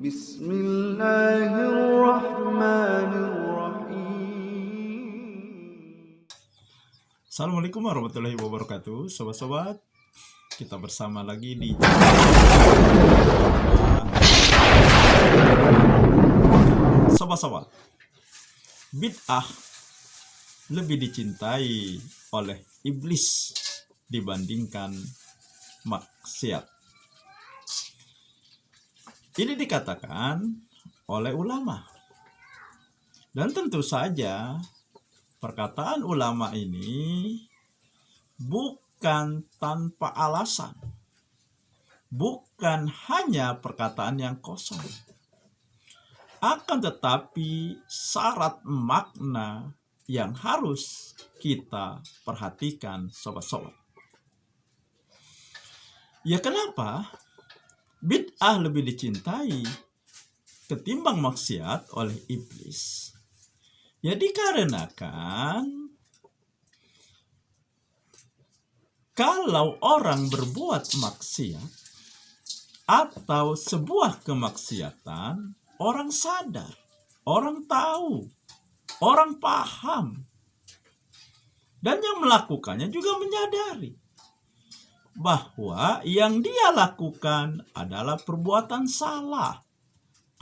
Bismillahirrahmanirrahim. Assalamualaikum warahmatullahi wabarakatuh. Sobat-sobat, kita bersama lagi di Sobat-sobat, bid'ah lebih dicintai oleh iblis dibandingkan maksiat. Ini dikatakan oleh ulama. Dan tentu saja perkataan ulama ini bukan tanpa alasan. Bukan hanya perkataan yang kosong. Akan tetapi syarat makna yang harus kita perhatikan, sobat-sobat. Ya, kenapa bid'ah lebih dicintai ketimbang maksiat oleh iblis? Ya, dikarenakan kalau orang berbuat maksiat atau sebuah kemaksiatan, orang sadar, orang tahu, orang paham, dan yang melakukannya juga menyadari bahwa yang dia lakukan adalah perbuatan salah,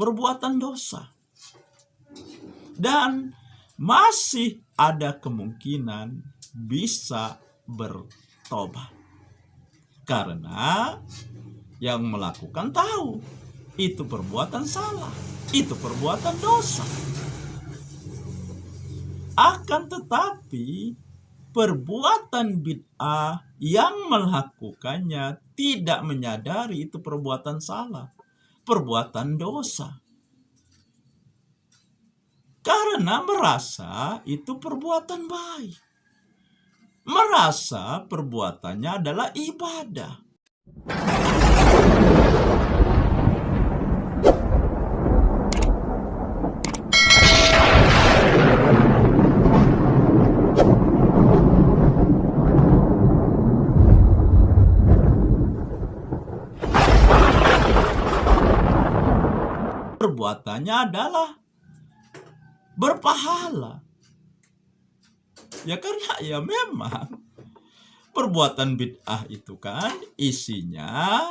perbuatan dosa. Dan masih ada kemungkinan bisa bertobat. Karena yang melakukan tahu itu perbuatan salah, itu perbuatan dosa. Akan tetapi perbuatan bid'ah yang melakukannya tidak menyadari itu perbuatan salah, perbuatan dosa. Karena merasa itu perbuatan baik. Merasa perbuatannya adalah ibadah. Perbuatannya adalah berpahala. Ya, karena ya memang perbuatan bid'ah itu kan isinya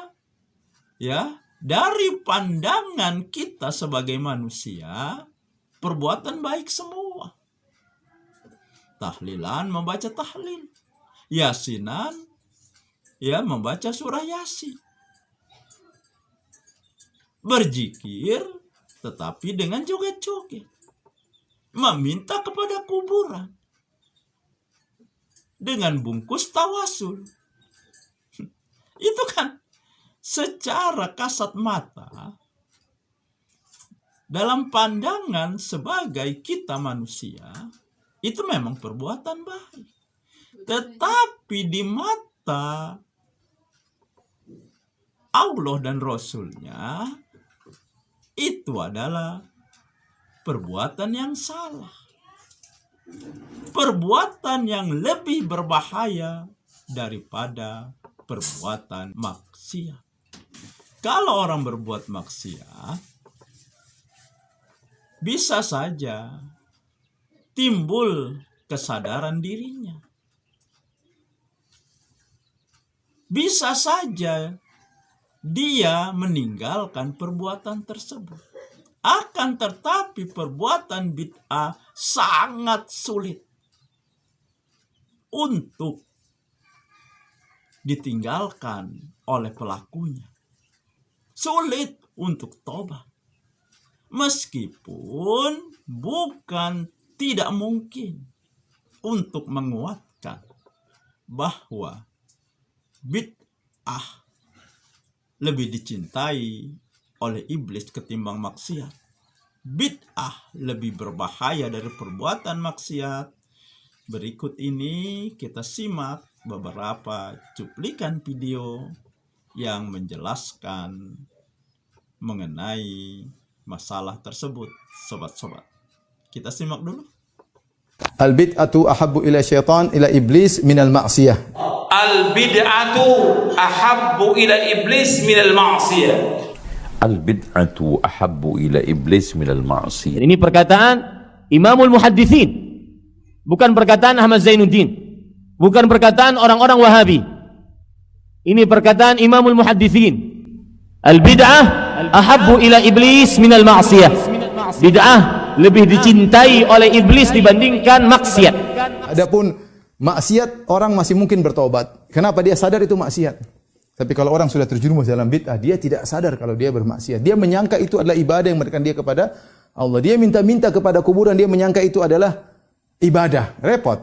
ya dari pandangan kita sebagai manusia perbuatan baik semua. Tahlilan membaca tahlil, yasinan ya membaca surah Yasin. Berzikir tetapi dengan joget-joget. Meminta kepada kuburan. Dengan bungkus tawasul. Itu kan secara kasat mata, dalam pandangan sebagai kita manusia, itu memang perbuatan baik. Tetapi di mata Allah dan Rasulnya, itu adalah perbuatan yang salah. Perbuatan yang lebih berbahaya daripada perbuatan maksiat. Kalau orang berbuat maksiat, bisa saja timbul kesadaran dirinya. Bisa saja dia meninggalkan perbuatan tersebut. Akan tetapi perbuatan bid'ah sangat sulit untuk ditinggalkan oleh pelakunya. Sulit untuk tobat. Meskipun bukan tidak mungkin untuk menguatkan bahwa bid'ah lebih dicintai oleh iblis ketimbang maksiat. Bid'ah lebih berbahaya dari perbuatan maksiat. Berikut ini kita simak beberapa cuplikan video yang menjelaskan mengenai masalah tersebut, sobat-sobat. Kita simak dulu. Al-bid'atu ahabbu ila syaitan ila iblis minal ma'siyah. Al-bid'atu ahabbu ila iblis minal ma'siyah. Al-bid'atu ahabbu ila iblis minal ma'siyah. Ini perkataan Imamul Muhaddithin, bukan perkataan Ahmad Zainuddin, bukan perkataan orang-orang Wahabi. Ini perkataan Imamul Muhaddithin. Al-bid'ah ahabbu ila iblis minal ma'siyah. Bid'ah lebih dicintai oleh iblis dibandingkan maksiat. Adapun maksiat orang masih mungkin bertobat. Kenapa? Dia sadar itu maksiat. Tapi kalau orang sudah terjerumus dalam bid'ah, dia tidak sadar kalau dia bermaksiat. Dia menyangka itu adalah ibadah yang mendekatkan dia kepada Allah. Dia minta-minta kepada kuburan, dia menyangka itu adalah ibadah. Repot.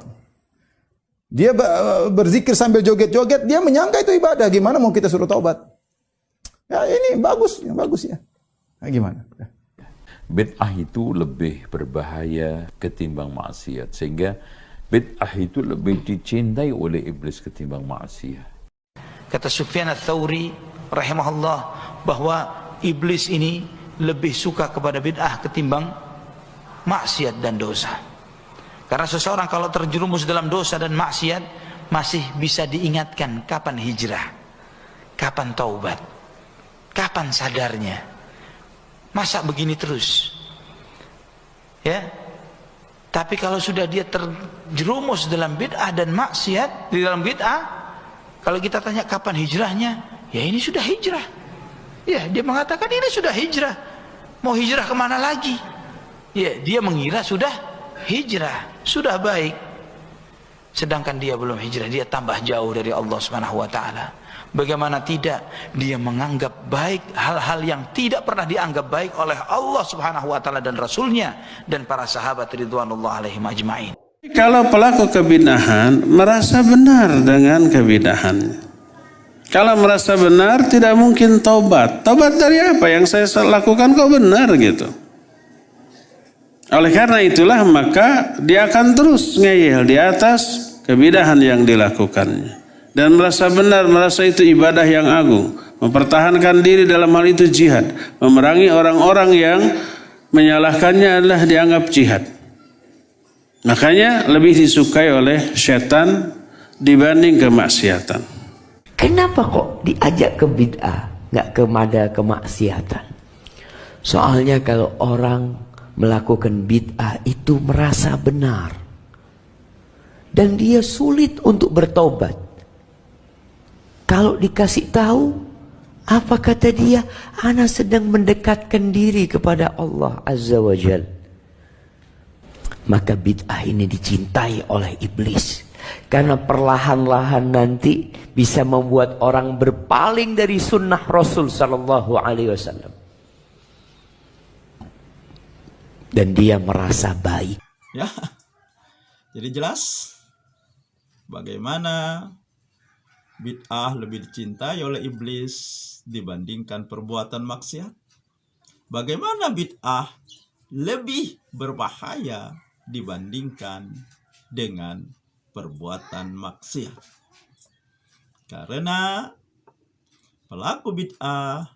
Dia berzikir sambil joget-joget, dia menyangka itu ibadah. Gimana mau kita suruh taubat? Ya ini bagus, yang bagus ya. Nah, gimana? Bid'ah itu lebih berbahaya ketimbang maksiat, sehingga bid'ah itu lebih dicintai oleh iblis ketimbang maksiat. Kata Sufyan Ats-Tsauri rahimahullah bahwa iblis ini lebih suka kepada bid'ah ketimbang maksiat dan dosa. Karena seseorang kalau terjerumus dalam dosa dan maksiat masih bisa diingatkan kapan hijrah, kapan taubat, kapan sadarnya. Masa begini terus? Ya. Tapi kalau sudah dia terjerumus dalam bid'ah dan maksiat, di dalam bid'ah, kalau kita tanya kapan hijrahnya, ya ini sudah hijrah. Ya, dia mengatakan ini sudah hijrah. Mau hijrah kemana lagi? Ya, dia mengira sudah hijrah, sudah baik. Sedangkan dia belum hijrah, dia tambah jauh dari Allah Subhanahu wa taala. Bagaimana tidak, dia menganggap baik hal-hal yang tidak pernah dianggap baik oleh Allah Subhanahu wa taala dan Rasulnya dan para sahabat ridwanullah alaihim ajma'in. Kalau pelaku kebid'ahan merasa benar dengan kebid'ahannya, kalau merasa benar tidak mungkin taubat. Taubat dari apa? Yang saya lakukan kok benar gitu. Oleh karena itulah maka dia akan terus ngeyel di atas kebid'ahan yang dilakukannya. Dan merasa benar, merasa itu ibadah yang agung. Mempertahankan diri dalam hal itu jihad. Memerangi orang-orang yang menyalahkannya adalah dianggap jihad. Makanya lebih disukai oleh setan dibanding kemaksiatan. Kenapa kok diajak ke bid'ah, nggak kepada kemaksiatan? Soalnya kalau orang melakukan bid'ah itu merasa benar. Dan dia sulit untuk bertobat. Kalau dikasih tahu, apa kata dia? Ana sedang mendekatkan diri kepada Allah Azza wa Jal. Maka bid'ah ini dicintai oleh iblis. Karena perlahan-lahan nanti bisa membuat orang berpaling dari sunnah Rasul Sallallahu Alaihi Wasallam. Dan dia merasa baik. Ya, jadi jelas bagaimana bid'ah lebih dicintai oleh iblis dibandingkan perbuatan maksiat. Bagaimana bid'ah lebih berbahaya dibandingkan dengan perbuatan maksiat. Karena pelaku bid'ah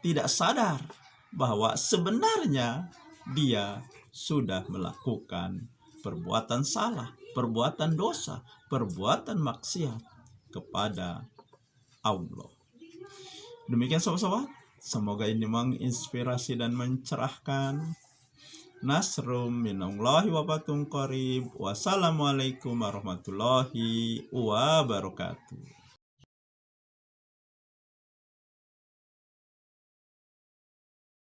tidak sadar bahwa sebenarnya dia sudah melakukan perbuatan salah, perbuatan dosa, perbuatan maksiat kepada Allah. Demikian sobat-sobat, semoga ini menginspirasi dan mencerahkan. Nasrum minallahi wa fatun qarib. Wassalamualaikum warahmatullahi wabarakatuh.